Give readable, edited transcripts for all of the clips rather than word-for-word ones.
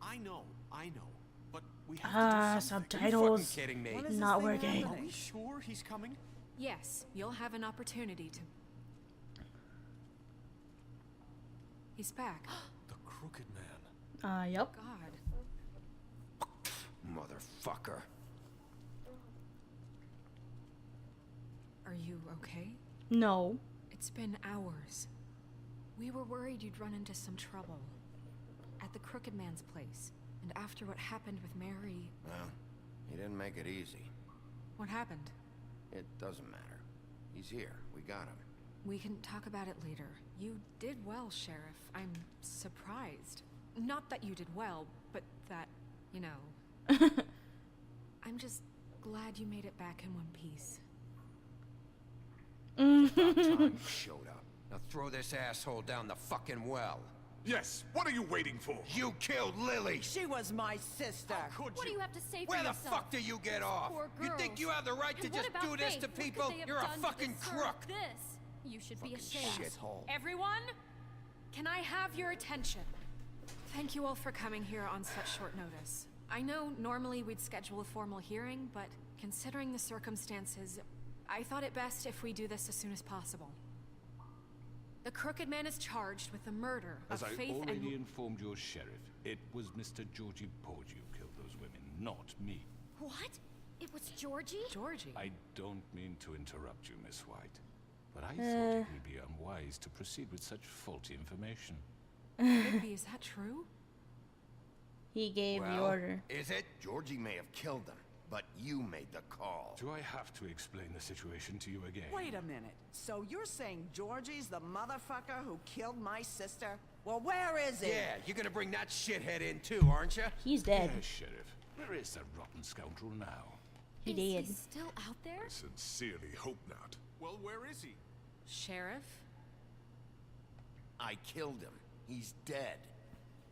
I know. But we have to do something. Subtitles. Are you fucking kidding me? Not working. Are we sure he's coming? Yes, you'll have an opportunity to... He's back. The Crooked Man. Yep. God. Motherfucker. Are you okay? No. It's been hours. We were worried you'd run into some trouble. At the Crooked Man's place. And after what happened with Mary... Well, he didn't make it easy. What happened? It doesn't matter. He's here. We got him. We can talk about it later. You did well, Sheriff. I'm surprised. Not that you did well, but that, you know... I'm just glad you made it back in one piece. About time you showed up. Now throw this asshole down the fucking well. Yes, what are you waiting for? You killed Lily! She was my sister. Could What do you have to say for Where the yourself? fuck do you get off? Poor You girls. think you have the right to And what just about do this Faith? to What could people? they have You're a done to fucking deserve crook! This. You should be ashamed. Shithole. Everyone, can I have your attention? Thank you all for coming here on such short notice. I know normally we'd schedule a formal hearing, but considering the circumstances, I thought it best if we do this as soon as possible. The Crooked Man is charged with the murder As of I Faith already and... informed your sheriff, it was Mr. Georgie Porgy who killed those women, not me. What? It was Georgie? Georgie. I don't mean to interrupt you, Miss White, but I thought it would be unwise to proceed with such faulty information. Bigby, is that true? He gave the Well, order. is it? Georgie may have killed them, but you made the call. Do I have to explain the situation to you again? Wait a minute. So you're saying Georgie's the motherfucker who killed my sister? Well, where is he? Yeah, you're gonna bring that shithead in too, aren't you? He's dead. Yes, Sheriff. Where is that rotten scoundrel now? He Is did. he still out there? I sincerely hope not. Well, where is he? Sheriff? I killed him. He's dead.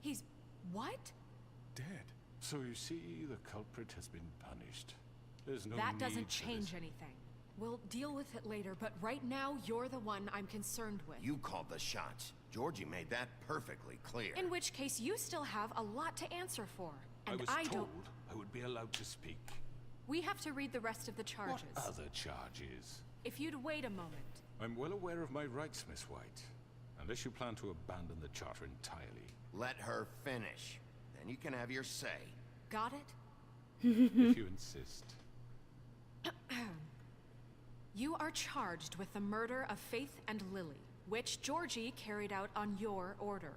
He's... what? Dead. So you see, the culprit has been punished. There's no That need doesn't for change this. anything. We'll deal with it later, but right now, you're the one I'm concerned with. You called the shots. Georgie made that perfectly clear. In which case, you still have a lot to answer for. And I was don't... told I would be allowed to speak. We have to read the rest of the charges. What other charges? If you'd wait a moment. I'm well aware of my rights, Miss White. Unless you plan to abandon the charter entirely. Let her finish. Then you can have your say. Got it? If you insist. You are charged with the murder of Faith and Lily, which Georgie carried out on your order,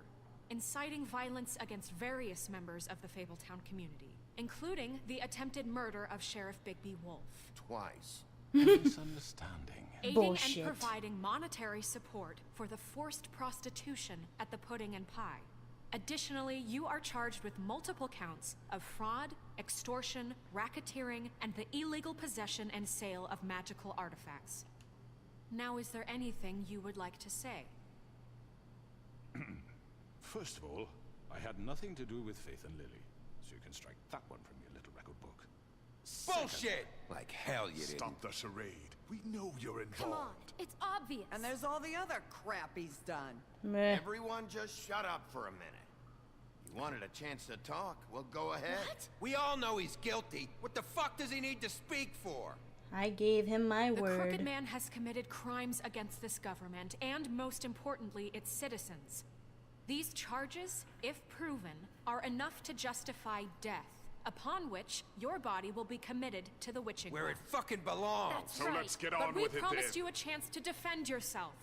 inciting violence against various members of the Fabletown community, including the attempted murder of Sheriff Bigby Wolf. Twice. Misunderstanding. Aiding Bullshit. and providing monetary support for the forced prostitution at the Pudding and Pie. Additionally, you are charged with multiple counts of fraud, extortion, racketeering, and the illegal possession and sale of magical artifacts. Now, is there anything you would like to say? First of all, I had nothing to do with Faith and Lily, so you can strike that one from your little record book. Bullshit! Like hell you didn't. Stop the charade. We know you're involved. Come on, it's obvious. And there's all the other crap he's done. Meh. Everyone just shut up for a minute. You wanted a chance to talk? Well, go ahead. What? We all know he's guilty. What the fuck does he need to speak for? I gave him my The Crooked word. Man has committed crimes against this government and, most importantly, its citizens. These charges, if proven, are enough to justify death, upon which your body will be committed to the witching Where well. it fucking belongs. That's So right. let's get But on we with it promised then. you a chance to defend yourself,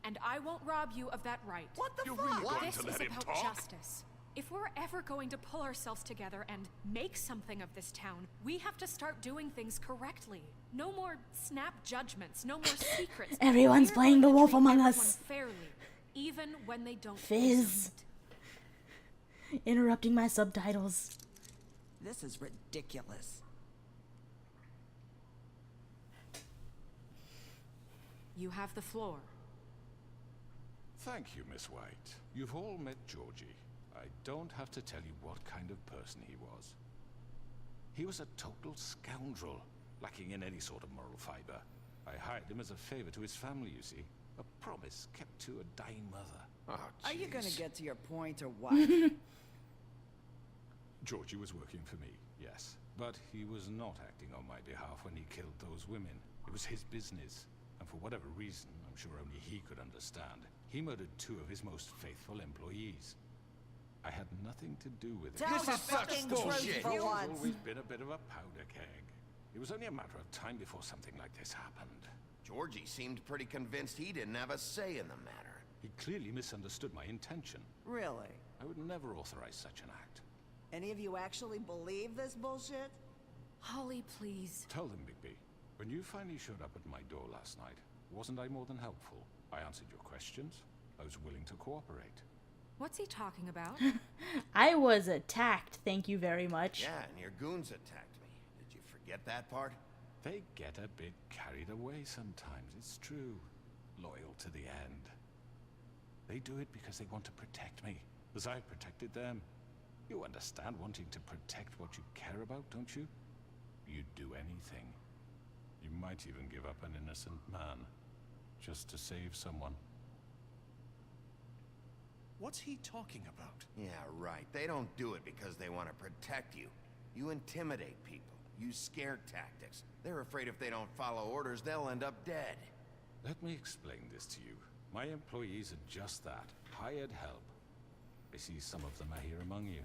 and I won't rob you of that right. What the You're fuck? really going This to is let him about talk? justice. If we're ever going to pull ourselves together and make something of this town, we have to start doing things correctly. No more snap judgments, no more secrets. Everyone's We're playing going The to Wolf treat Among everyone Us. fairly, even when they don't Fizz. deserve it. Interrupting my subtitles. This is ridiculous. You have the floor. Thank you, Miss White. You've all met Georgie. I don't have to tell you what kind of person he was. He was a total scoundrel, lacking in any sort of moral fiber. I hired him as a favor to his family, you see. A promise kept to a dying mother. Oh, Are you gonna jeez. get to your point or what? Georgie was working for me, yes. But he was not acting on my behalf when he killed those women. It was his business. And for whatever reason, I'm sure only he could understand, he murdered 2 of his most faithful employees. I had nothing to do with it. Tell This the is such fucking bullshit. truth for He's once. always been a bit of a powder keg. It was only a matter of time before something like this happened. Georgie seemed pretty convinced he didn't have a say in the matter. He clearly misunderstood my intention. Really? I would never authorize such an act. Any of you actually believe this bullshit? Holly, please. Tell them, Bigby. When you finally showed up at my door last night, wasn't I more than helpful? I answered your questions. I was willing to cooperate. What's he talking about? I was attacked, thank you very much. Yeah, and your goons attacked me. Did you forget that part? They get a bit carried away sometimes, it's true. Loyal to the end. They do it because they want to protect me, as I protected them. You understand wanting to protect what you care about, don't you? You'd do anything. You might even give up an innocent man, just to save someone. What's he talking about? Yeah, right. They don't do it because they want to protect you. You intimidate people. Use scare tactics. They're afraid if they don't follow orders, they'll end up dead. Let me explain this to you. My employees are just that, hired help. I see some of them are here among you.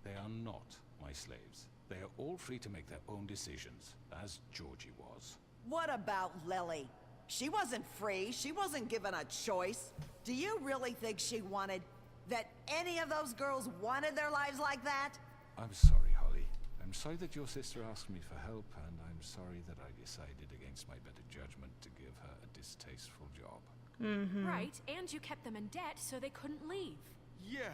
They are not my slaves. They are all free to make their own decisions, as Georgie was. What about Lily? She wasn't free. She wasn't given a choice. Do you really think she wanted... that any of those girls wanted their lives like that? I'm sorry, Holly. I'm sorry that your sister asked me for help, and I'm sorry that I decided against my better judgment to give her a distasteful job. Right, and you kept them in debt so they couldn't leave. Yeah.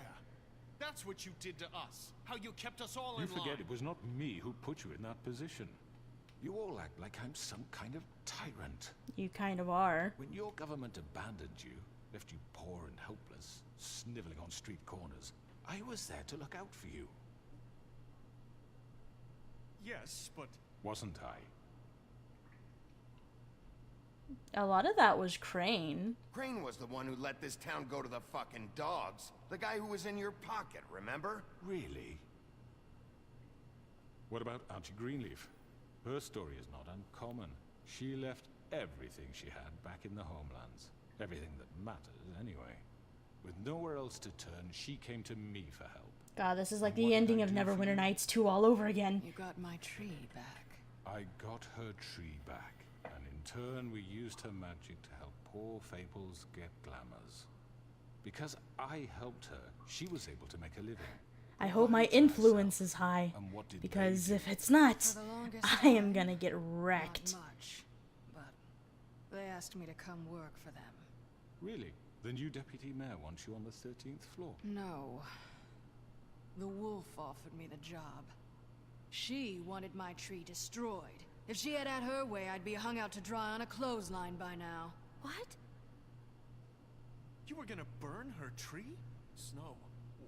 That's what you did to us. How you kept us all You in forget line. it was not me who put you in that position. You all act like I'm some kind of tyrant. You kind of are. When your government abandoned you, left you poor and helpless, sniveling on street corners, I was there to look out for you. Yes, but Wasn't I? A lot of that was Crane. Crane was the one who let this town go to the fucking dogs. The guy who was in your pocket, remember? Really? What about Auntie Greenleaf? Her story is not uncommon. She left everything she had back in the homelands. Everything that matters, anyway. With nowhere else to turn, she came to me for help. God, this is like And what the did ending I of do for Neverwinter you? Nights 2 all over again. You got my tree back. I got her tree back, and in turn we used her magic to help poor Fables get glamours. Because I helped her, she was able to make a living. I hope my Provide for influence herself. is high. And what did they Because do? if it's not, For the longest I am time, gonna get wrecked. Not much, but they asked me to come work for them. Really? The new deputy mayor wants you on the 13th floor. No. The wolf offered me the job. She wanted my tree destroyed. If she had her way, I'd be hung out to dry on a clothesline by now. What? you were gonna burn her tree? Snow,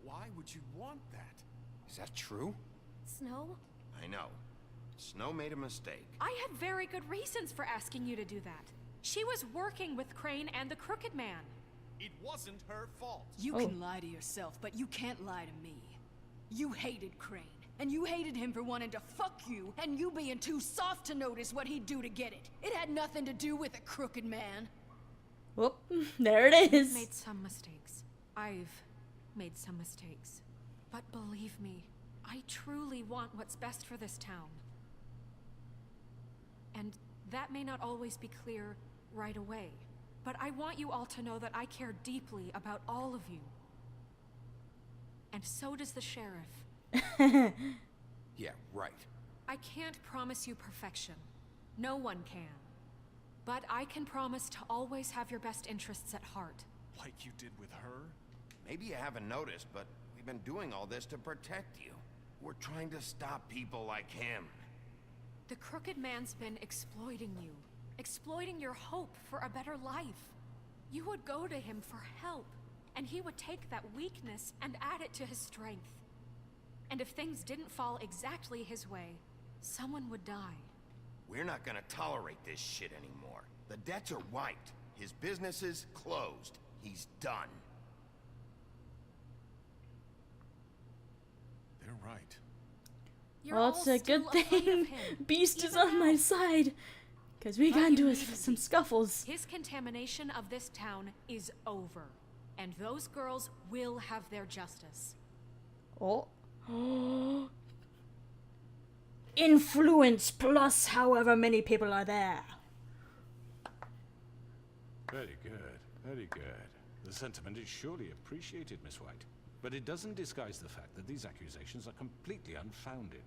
why would you want that? Is that true? Snow? I know. Snow made a mistake. I had very good reasons for asking you to do that. She was working with Crane and the Crooked Man. It wasn't her fault. You Oh. can lie to yourself, but you can't lie to me. You hated Crane, and you hated him for wanting to fuck you, and you being too soft to notice what he'd do to get it. It had nothing to do with a crooked man. Whoop, there it is. Made some mistakes. I've made some mistakes. But believe me, I truly want what's best for this town. And that may not always be clear right away, but I want you all to know that I care deeply about all of you. And so does the sheriff. Yeah, right. I can't promise you perfection. No one can. But I can promise to always have your best interests at heart. Like you did with her? Maybe you haven't noticed, but we've been doing all this to protect you. We're trying to stop people like him. The Crooked Man's been exploiting you. Exploiting your hope for a better life. You would go to him for help, and he would take that weakness and add it to his strength. And if things didn't fall exactly his way, someone would die. We're not gonna tolerate this shit anymore. The debts are wiped. His business is closed. He's done. They're right. You're Well, all it's a still good afraid thing of him, Beast is even on my now. side. Because we But got you into needn't some be. scuffles. His contamination of this town is over, and those girls will have their justice. Oh. Influence plus however many people are there. Very good, very good. The sentiment is surely appreciated, Miss White. But it doesn't disguise the fact that these accusations are completely unfounded.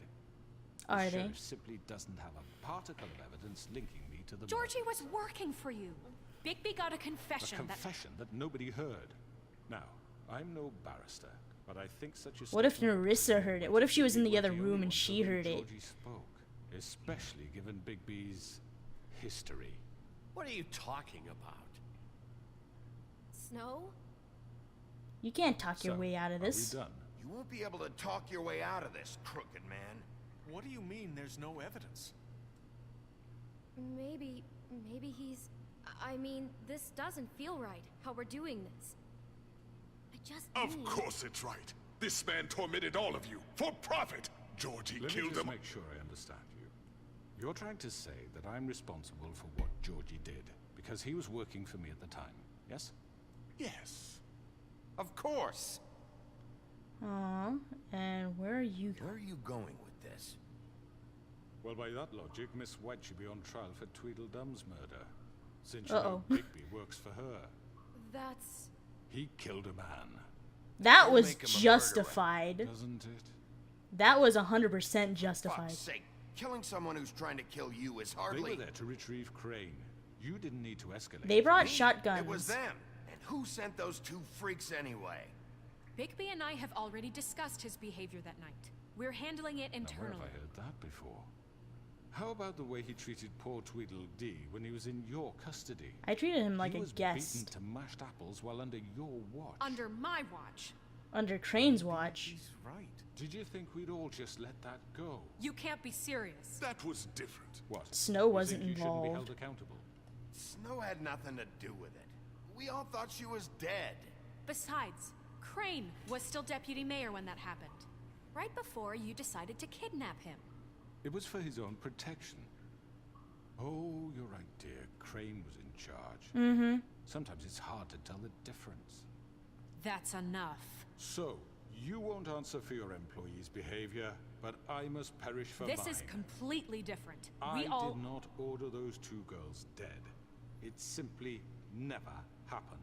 Are The they? sheriff simply doesn't have a particle of evidence linking me to the Georgie murder. was working for you. Bigby got a A confession confession that nobody heard. Now, I'm no barrister, but I think such a What if statement Narissa heard it? What if she was in the other only room and ones she of whom heard it? Georgie spoke, especially given Bigby's history. What are you talking about? Snow? You can't talk your So, way out of this. Are we done? You won't be able to talk your way out of this, crooked man. What do you mean there's no evidence? Maybe he's... I mean, this doesn't feel right, how we're doing this. I just Of need... course it's right. This man tormented all of you for profit. Georgie Let me killed just them. make sure I understand you. You're trying to say that I'm responsible for what Georgie did because he was working for me at the time, yes? Yes. Of course. Aw, and where are you Where going? are you going with this? Well, by that logic, Miss White should be on trial for Tweedledum's murder, since Uh-oh. Bigby works for her. That's... He killed a man, That Don't was make him a murderer. justified. doesn't it? That was 100% justified. Fuck's sake. Killing someone who's trying to kill you is They hardly... were there to retrieve Crane. You didn't need to escalate. They brought Me. shotguns. It was them. And who sent those two freaks anyway? Bigby and I have already discussed his behavior that night. We're handling it Now, where internally. have I heard that before? How about the way he treated poor Tweedledee when he was in your custody? I treated him like he a was beaten guest to mashed apples while under your watch. Under my watch. under Crane's watch. He's right. Did you think we'd all just let that go? You can't be serious. That was different. What? Snow You wasn't think you shouldn't be involved. held accountable? Snow had nothing to do with it. We all thought she was dead. Besides, Crane was still deputy mayor when that happened. Right before you decided to kidnap him. It was for his own protection. Oh, you're right, dear. Crane was in charge. Mm-hmm. Sometimes it's hard to tell the difference. That's enough. So, you won't answer for your employees' behavior, but I must perish for This mine. is completely different. I We all... did not order those two girls dead. It simply never happened.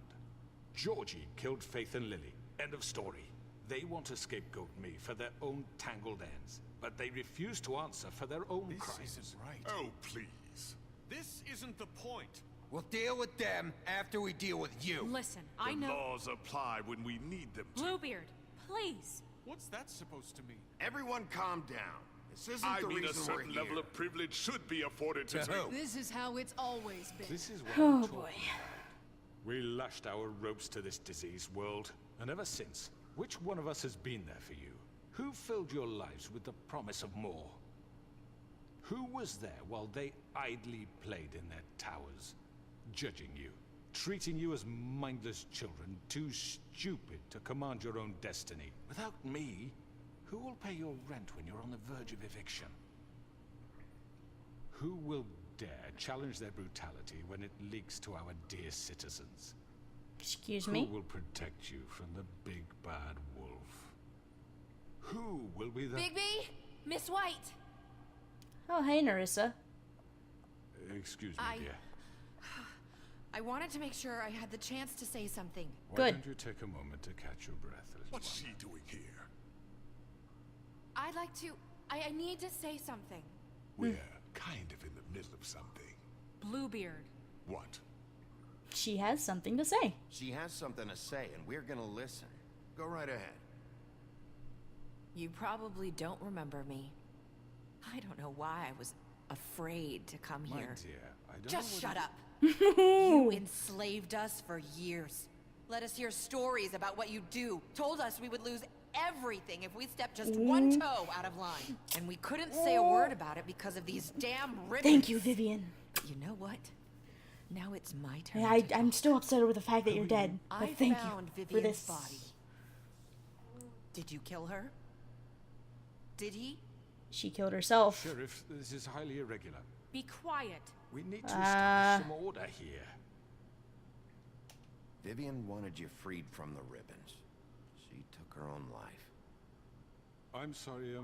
Georgie killed Faith and Lily. End of story. They want to scapegoat me for their own tangled ends, but they refuse to answer for their own This crimes. isn't right. Oh, please. This isn't the point. We'll deal with them after we deal with you. Listen, I The know... laws apply when we need them to. Bluebeard, please. What's that supposed to mean? Everyone calm down. This isn't I the mean, a reason we're certain here. level of privilege should be afforded to To who? This is how it's always been. This is what Oh, I'm boy. talking about. We lashed our ropes to this diseased world, and ever since, which one of us has been there for you? Who filled your lives with the promise of more? Who was there while they idly played in their towers, judging you, treating you as mindless children, too stupid to command your own destiny? Without me, who will pay your rent when you're on the verge of eviction? Who will dare challenge their brutality when it leaks to our dear citizens? Excuse Who me? will protect you from the big bad wolf? Who will be the... Bigby? Miss White? Oh, hey, Narissa. Excuse me, I- dear. I wanted to make sure I had the chance to say something. Why Good. don't you take a moment to catch your breath, little What's one? she doing here? I'd like to... I need to say something. We're kind of in the middle of something. Bluebeard. What? She has something to say. She has something to say, and we're gonna listen. Go right ahead. You probably don't remember me. I don't know why I was afraid to come My here. dear, I don't Just know shut what up. You enslaved us for years. Let us hear stories about what you do. Told us we would lose everything if we stepped just one toe out of line. And we couldn't say a word about it because of these damn ribbons. Thank you, Vivian. But you know what? Now it's my turn. Yeah, to I'm talk. still upset over the fact that you're dead. I But thank found you for Vivian's this. body. Did you kill her? Did he? she killed herself. Sheriff, this is highly irregular. Be quiet. We need to establish some order here. Vivian wanted you freed from the ribbons. She took her own life. I'm sorry,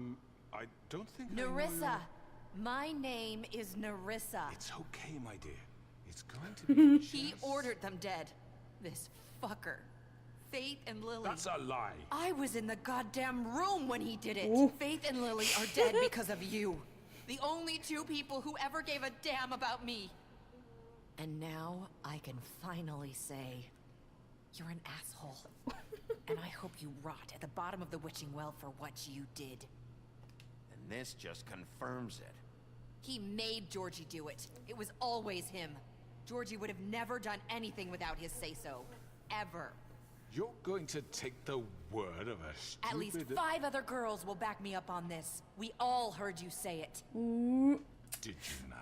I don't think I know Nerissa! your- My name is Nerissa. It's okay, my dear. It's going to be He ordered them dead. This fucker. Faith and Lily. That's a lie. I was in the goddamn room when he did it. Ooh. Faith and Lily are dead because of you. The only two people who ever gave a damn about me. And now I can finally say, you're an asshole. And I hope you rot at the bottom of the witching well for what you did. And this just confirms it. He made Georgie do it. It was always him. Georgie would have never done anything without his say-so. Ever. You're going to take the word of a stupid... At least 5 other girls will back me up on this. We all heard you say it. Did you now?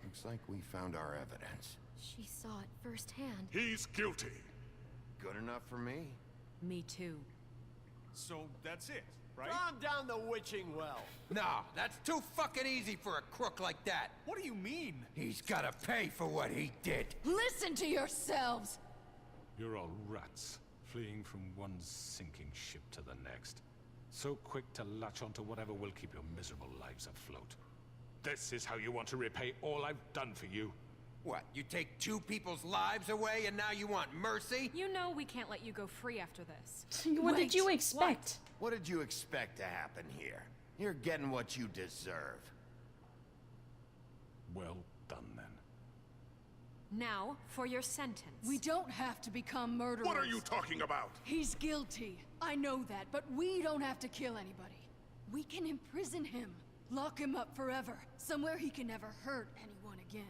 Looks like we found our evidence. She saw it firsthand. He's guilty. Good enough for me. Me too. So that's it, right? Calm down the witching well. No, that's too fucking easy for a crook like that. What do you mean? He's gotta pay for what he did. Listen to yourselves! You're all rats, fleeing from one sinking ship to the next. So quick to latch onto whatever will keep your miserable lives afloat. This is how you want to repay all I've done for you. What, you take 2 people's lives away and now you want mercy? You know we can't let you go free after this. What did you expect? What did you expect to happen here? You're getting what you deserve. Well done, then. Now, for your sentence. We don't have to become murderers. What are you talking about? He's guilty. I know that, but we don't have to kill anybody. We can imprison him. Lock him up forever. Somewhere he can never hurt anyone again.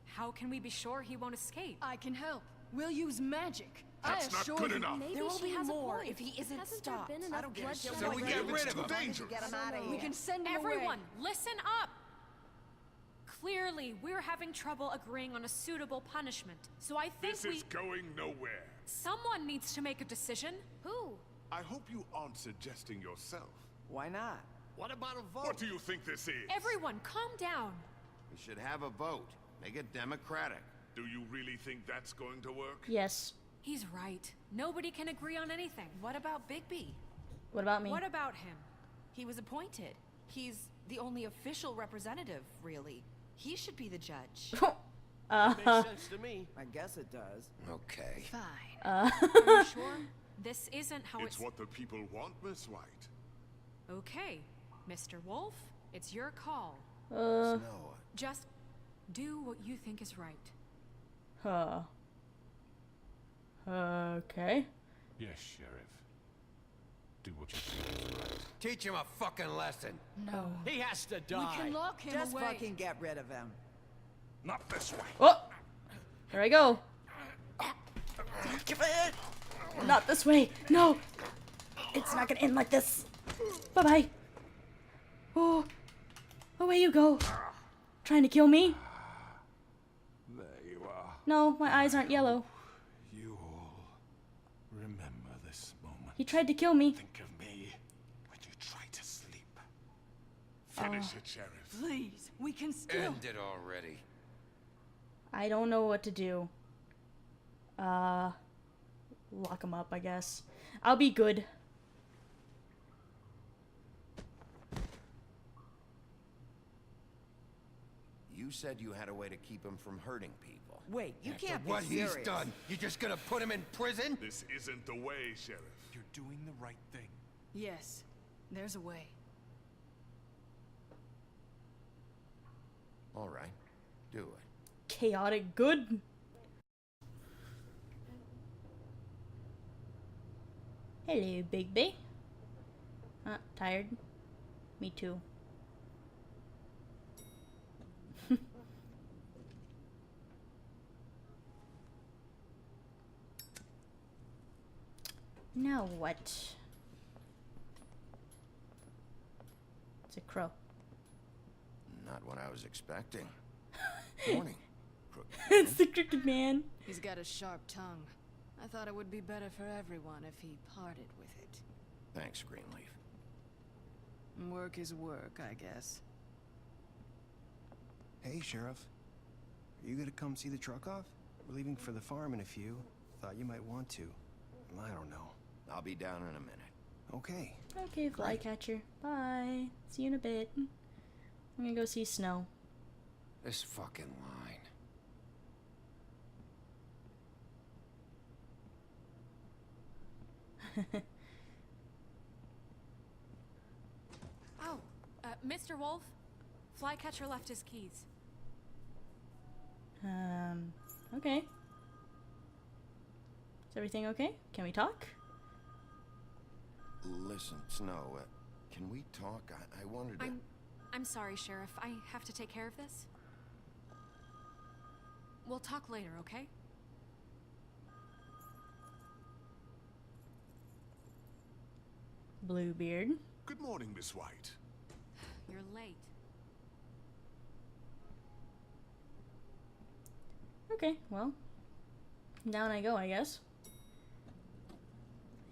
How can we be sure he won't escape? I can help. We'll use magic. That's I not assure good you. enough. Maybe There will she be has more a point. if he isn't Hasn't stopped. there been I enough don't give a bloodshed shit. So we get already? rid of him. Dangerous. Get him out of here. We can send him away. Everyone, listen up! Clearly, we're having trouble agreeing on a suitable punishment. So I think This is going nowhere. someone needs to make a decision. Who? I hope you aren't suggesting yourself. Why not? What about a vote? What do you think this is? Everyone, calm down. We should have a vote. Make it democratic. Do you really think that's going to work? Yes. He's right. Nobody can agree on anything. What about Bigby? What about me? What about him? He was appointed. He's the only official representative, really. He should be the judge. Makes sense to me. I guess it does. Okay. Fine. Are you sure? This isn't how It's what the people want, Miss White. Okay, Mr. Wolf, it's your call. Snow. Just do what you think is right. Okay. Yes, Sheriff. Do what you think is right. Teach him a fucking lesson. No. He has to We die. can lock him Just away. fucking get rid of him. Not this way. Oh! Here I go. Not this way. No! It's not gonna end like this. Bye-bye. Oh. Away you go. Trying to kill me? There you are. No, my eyes aren't yellow. You all remember this moment. He tried to kill me. Think of me when you try to sleep. Finish it, Sheriff. Please, we can still. End it already. I don't know what to do. Lock him up, I guess. I'll be good. You said you had a way to keep him from hurting people. Wait, you can't be What serious. he's done, you just gonna put him in prison? This isn't the way, Sheriff. You're doing the right thing. Yes, there's a way. All right. Do it. Chaotic good. Hello, Bigby. Tired? Me too. Now what? It's a crow. Not what I was expecting. Morning. It's the Crooked Man. He's got a sharp tongue. I thought it would be better for everyone if he parted with it. Thanks, Greenleaf. Work is work, I guess. Hey, Sheriff. Are you gonna come see the truck off? We're leaving for the farm in a few. Thought you might want to. I don't know. I'll be down in a minute. Okay. Okay, Flycatcher. Bye. See you in a bit. I'm gonna go see Snow. This fucking line. Oh, Mr. Wolf, Flycatcher left his keys. Okay. Is everything okay? Can we talk? Listen, Snow, can we talk? I wanted to... I'm sorry, Sheriff. I have to take care of this. We'll talk later, okay? Bluebeard. Good morning, Miss White. You're late. Okay, well. Down I go, I guess.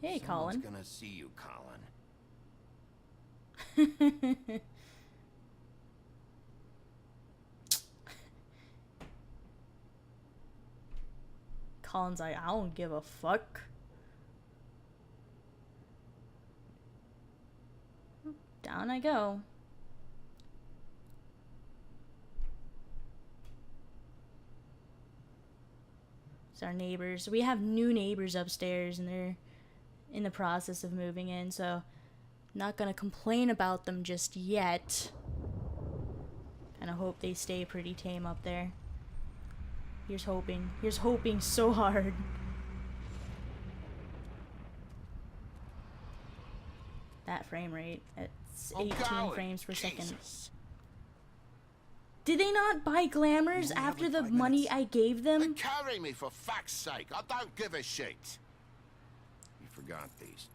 Hey, Someone's Colin. gonna see you, Colin. Colin's like, I don't give a fuck. Down I go. It's our neighbors. We have new neighbors upstairs, and they're in the process of moving in, so not gonna complain about them just yet. Kinda hope they stay pretty tame up there. Here's hoping. Here's hoping so hard. That frame rate. It's 18 frames per second. Did they not buy glamours after the money I gave them? Carry me, for fuck's sake. I don't give a shit. You forgot these.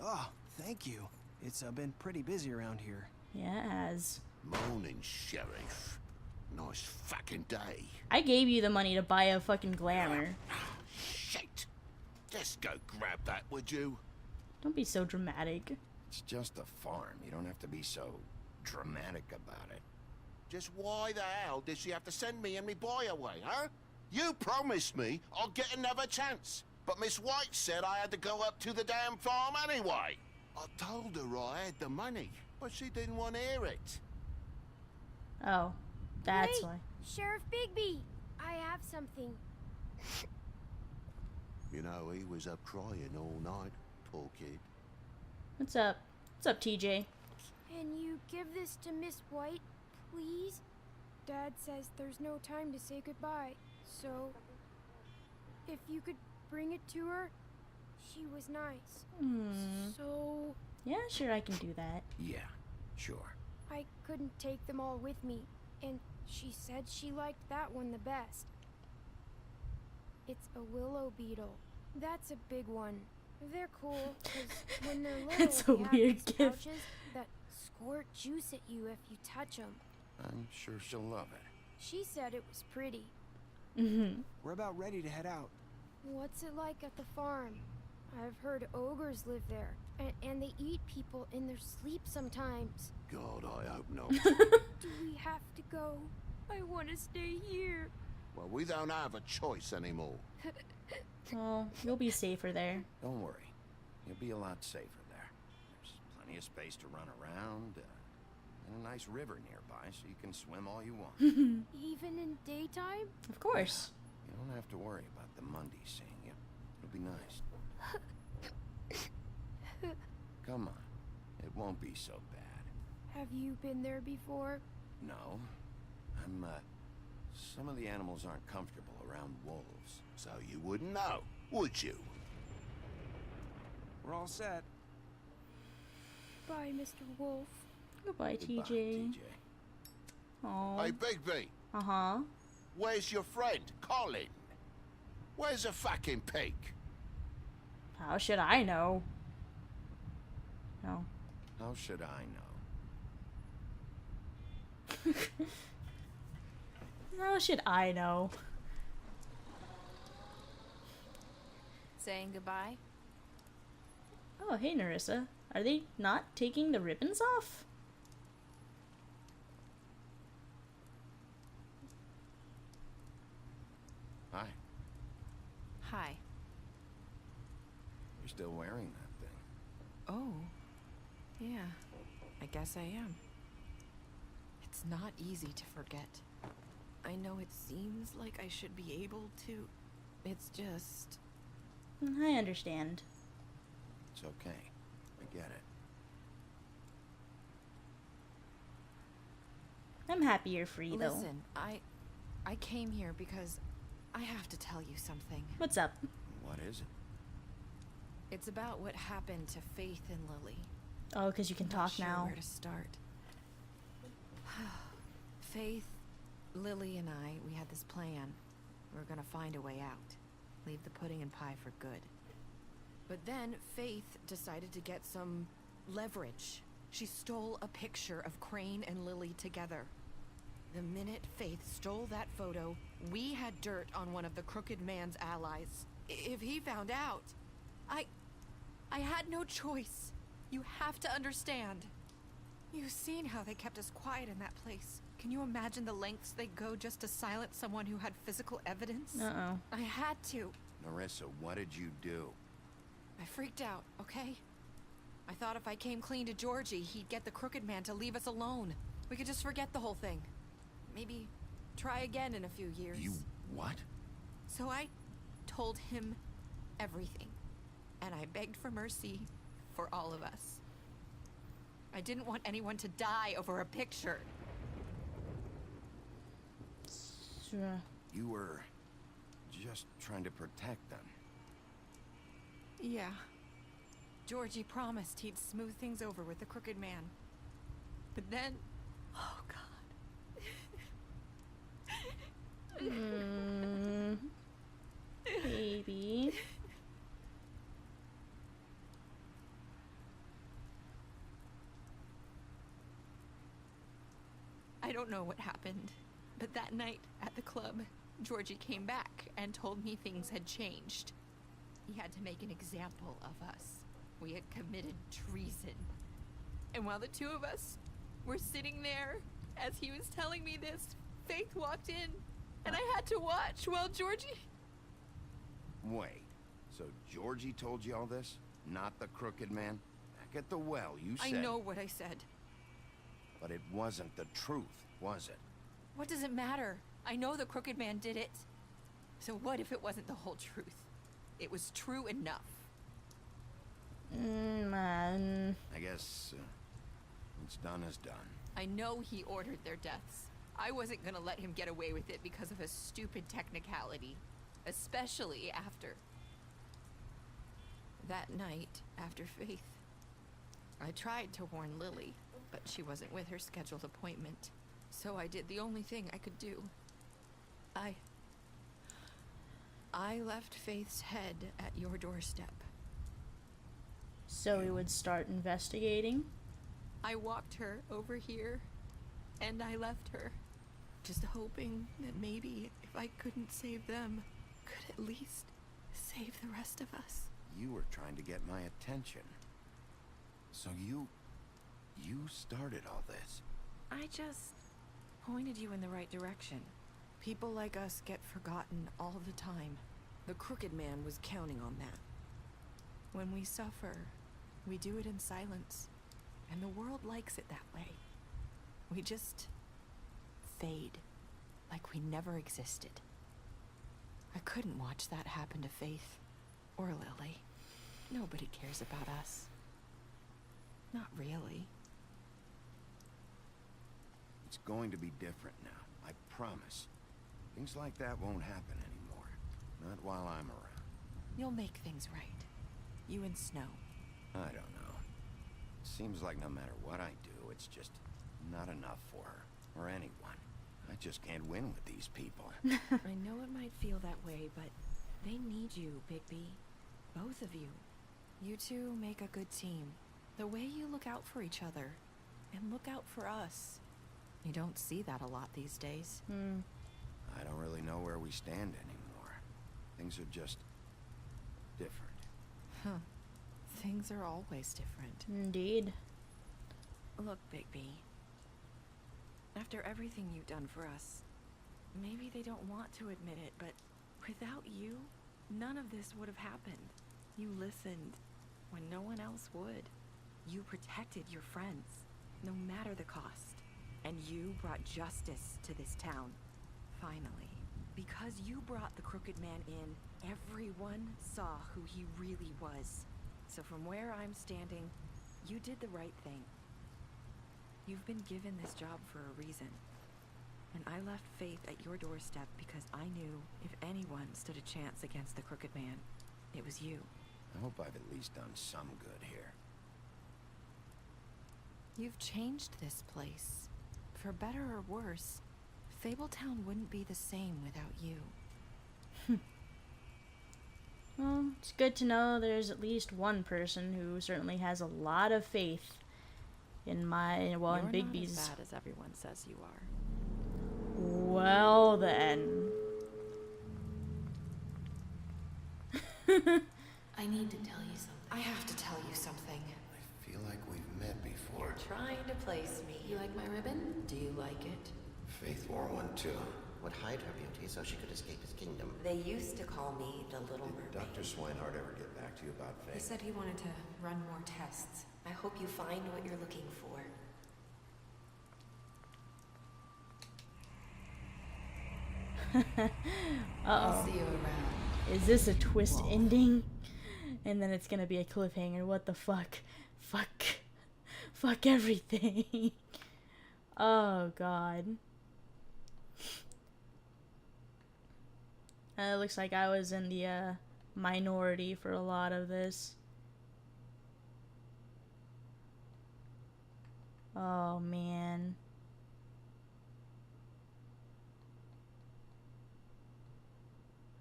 Oh, thank you. It's been pretty busy around here. Yeah, it has. Morning, Sheriff. Nice fucking day. I gave you the money to buy a fucking glamour. Shit. Just go grab that, would you? Don't be so dramatic. It's just a farm. You don't have to be so dramatic about it. Just why the hell did she have to send me and me boy away, huh? You promised me I'll get another chance. But Miss White said I had to go up to the damn farm anyway. I told her I had the money, but she didn't want to hear it. Oh, that's Wait, why. Sheriff Bigby, I have something. You know, he was up crying all night, poor kid. What's up? What's up, TJ? Can you give this to Miss White, please? Dad says there's no time to say goodbye, so if you could bring it to her, she was nice. So Yeah, sure, I can do that. Yeah, sure. I couldn't take them all with me, and she said she liked that one the best. It's a willow beetle. That's a big one. They're cool, because when they're little, That's a they have weird these gift. pouches that squirt juice at you if you touch them. I'm sure she'll love it. She said it was pretty. We're about ready to head out. What's it like at the farm? I've heard ogres live there, and they eat people in their sleep sometimes. God, I hope not. Do we have to go? I want to stay here. Well, we don't have a choice anymore. Oh, you'll be safer there. Don't worry. You'll be a lot safer there. There's plenty of space to run around, and a nice river nearby so you can swim all you want. Even in daytime? Of course. You don't have to worry about the Mundies seeing you. It'll be nice. Come on. It won't be so bad. Have you been there before? No. Some of the animals aren't comfortable around wolves. So you wouldn't know, would you? We're all set. Bye, Mr. Wolf. Goodbye, Goodbye, TJ. TJ. Oh. Hey, Bigby, Uh-huh. where's your friend, Colin? Where's the fucking pig? How should I know? No. How should I know? How should I know? Saying goodbye? Oh, hey, Narissa. Are they not taking the ribbons off? Hi. Hi. You're still wearing that thing. Oh. Yeah. I guess I am. It's not easy to forget. I know it seems like I should be able to. It's just... I understand. It's okay. I get it. I'm happy you're free, though. Listen, I came here because I have to tell you something. What's up? What is it? It's about what happened to Faith and Lily. Oh, because you can I'm not talk sure now. Where to start? Faith, Lily, and I, we had this plan. We were gonna find a way out. Leave the pudding and pie for good. But then Faith decided to get some leverage. She stole a picture of Crane and Lily together. The minute Faith stole that photo, we had dirt on one of the Crooked Man's allies. If he found out, I had no choice. You have to understand. You've seen how they kept us quiet in that place. Can you imagine the lengths they go just to silence someone who had physical evidence? Uh-oh. I had to. Narissa, what did you do? I freaked out, okay? I thought if I came clean to Georgie, he'd get the Crooked Man to leave us alone. We could just forget the whole thing. Maybe try again in a few years. You what? So I told him everything. And I begged for mercy for all of us. I didn't want anyone to die over a picture. Sure. You were just trying to protect them. Yeah. Georgie promised he'd smooth things over with the Crooked Man. But then... Oh, God. Baby. I don't know what happened, but that night at the club, Georgie came back and told me things had changed. He had to make an example of us. We had committed treason. And while the two of us were sitting there, as he was telling me this, Faith walked in, and I had to watch while Georgie... Wait, so Georgie told you all this? Not the Crooked Man? Back at the well, you said... I know what I said. But it wasn't the truth, was it? What does it matter? I know the Crooked Man did it. So what if it wasn't the whole truth? It was true enough. Man. I guess what's done is done. I know he ordered their deaths. I wasn't gonna let him get away with it because of a stupid technicality. Especially after... that night, after Faith. I tried to warn Lily, but she wasn't with her scheduled appointment. So I did the only thing I could do. I left Faith's head at your doorstep. So we would start investigating? I walked her over here, and I left her. Just hoping that maybe if I couldn't save them, could at least save the rest of us. You were trying to get my attention. So you started all this. I just pointed you in the right direction. People like us get forgotten all the time. The Crooked Man was counting on that. When we suffer, we do it in silence. And the world likes it that way. We just fade, like we never existed. I couldn't watch that happen to Faith or Lily. Nobody cares about us. Not really. It's going to be different now, I promise. Things like that won't happen anymore. Not while I'm around. You'll make things right. You and Snow. I don't know. It seems like no matter what I do, it's just not enough for her, or anyone. I just can't win with these people. I know it might feel that way, but they need you, Bigby. Both of you. You two make a good team. The way you look out for each other, and look out for us. You don't see that a lot these days. I don't really know where we stand anymore. Things are just different. Huh. Things are always different. Indeed. Look, Bigby. After everything you've done for us, maybe they don't want to admit it, but without you, none of this would have happened. You listened when no one else would. You protected your friends, no matter the cost. And you brought justice to this town. Finally. Because you brought the Crooked Man in, everyone saw who he really was. So from where I'm standing, you did the right thing. You've been given this job for a reason. And I left Faith at your doorstep because I knew if anyone stood a chance against the Crooked Man, it was you. I hope I've at least done some good here. You've changed this place. For better or worse, Fabletown wouldn't be the same without you. Well, it's good to know there's at least one person who certainly has a lot of faith in my, well, in Bigby's. You're not as bad as everyone says you are. Well then. I need to tell you something. I have to tell you something. I feel like we've met before. You're trying to place me. You like my ribbon? Do you like it? Faith wore one too. Would hide her beauty so she could escape his kingdom. They used to call me the Little Mermaid. Did Dr. Swinehart ever get back to you about Faith? He said he wanted to run more tests. I hope you find what you're looking for. I'll see you around. Is this a twist ending? And then it's gonna be a cliffhanger. What the fuck? Fuck everything. Oh god. It looks like I was in the minority for a lot of this. Oh man.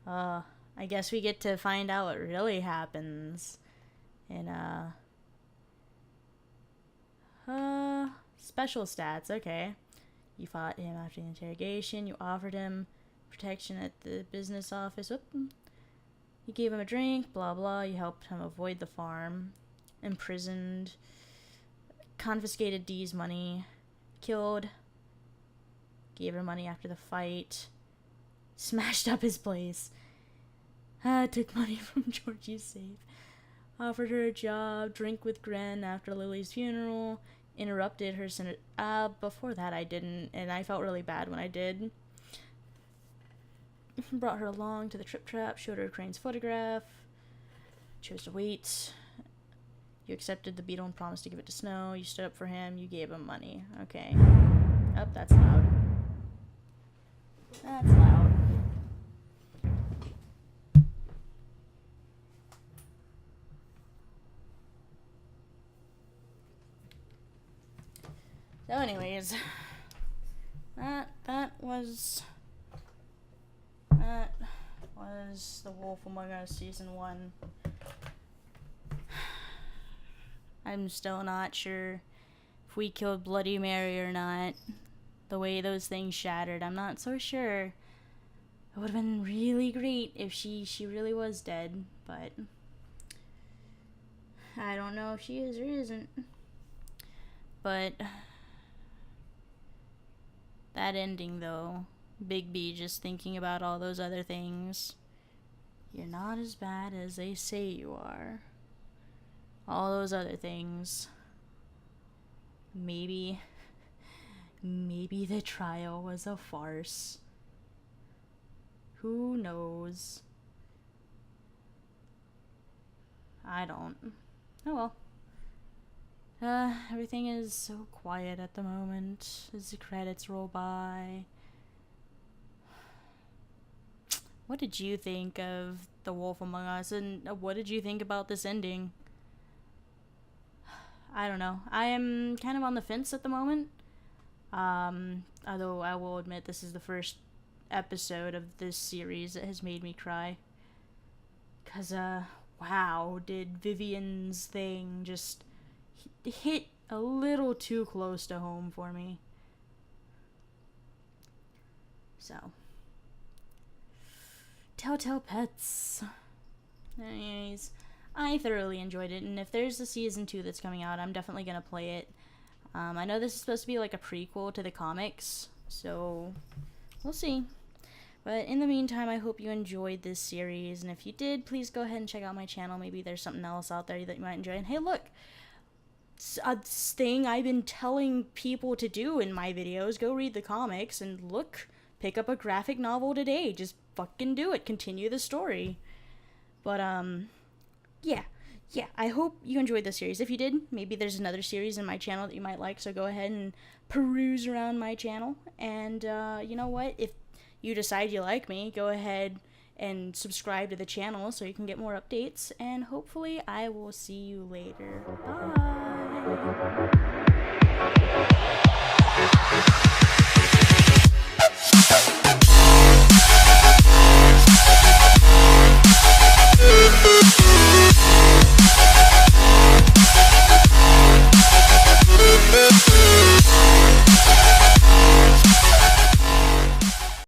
I guess we get to find out what really happens in special stats. Okay. You fought him after the interrogation. You offered him protection at the business office. Oop. You gave him a drink, blah blah. You helped him avoid the farm. Imprisoned. Confiscated Dee's money. Killed. Gave her money after the fight. Smashed up his place. Took money from Georgie's safe. Offered her a job. Drink with Gren after Lily's funeral. Interrupted her before that I didn't, and I felt really bad when I did. Brought her along to the Trip Trap. Showed her Crane's photograph. Chose to wait. You accepted the beetle and promised to give it to Snow. You stood up for him. You gave him money. Okay. Oh, that's loud. That's loud. So anyways, that was The Wolf Among Us Season 1. I'm still not sure if we killed Bloody Mary or not. The way those things shattered, I'm not so sure. It would have been really great if she really was dead, but I don't know if she is or isn't. But that ending though, Bigby just thinking about all those other things. You're not as bad as they say you are. All those other things. Maybe the trial was a farce. Who knows? I don't. Oh well. Everything is so quiet at the moment as the credits roll by. What did you think of The Wolf Among Us, and what did you think about this ending? I don't know. I am kind of on the fence at the moment. Although I will admit this is the first episode of this series that has made me cry. 'Cause, wow, did Vivian's thing just hit a little too close to home for me. So. TellTale Pets. Anyways, I thoroughly enjoyed it, and if there's a season 2 that's coming out, I'm definitely gonna play it. I know this is supposed to be like a prequel to the comics, so we'll see. But in the meantime, I hope you enjoyed this series, and if you did, please go ahead and check out my channel. Maybe there's something else out there that you might enjoy. And hey, look, a thing I've been telling people to do in my videos, go read the comics, and look, pick up a graphic novel today. Just fucking do it. Continue the story. But, yeah, I hope you enjoyed this series. If you did, maybe there's another series in my channel that you might like, so go ahead and peruse around my channel. And, you know what, if you decide you like me, go ahead and subscribe to the channel so you can get more updates, and hopefully I will see you later. Bye!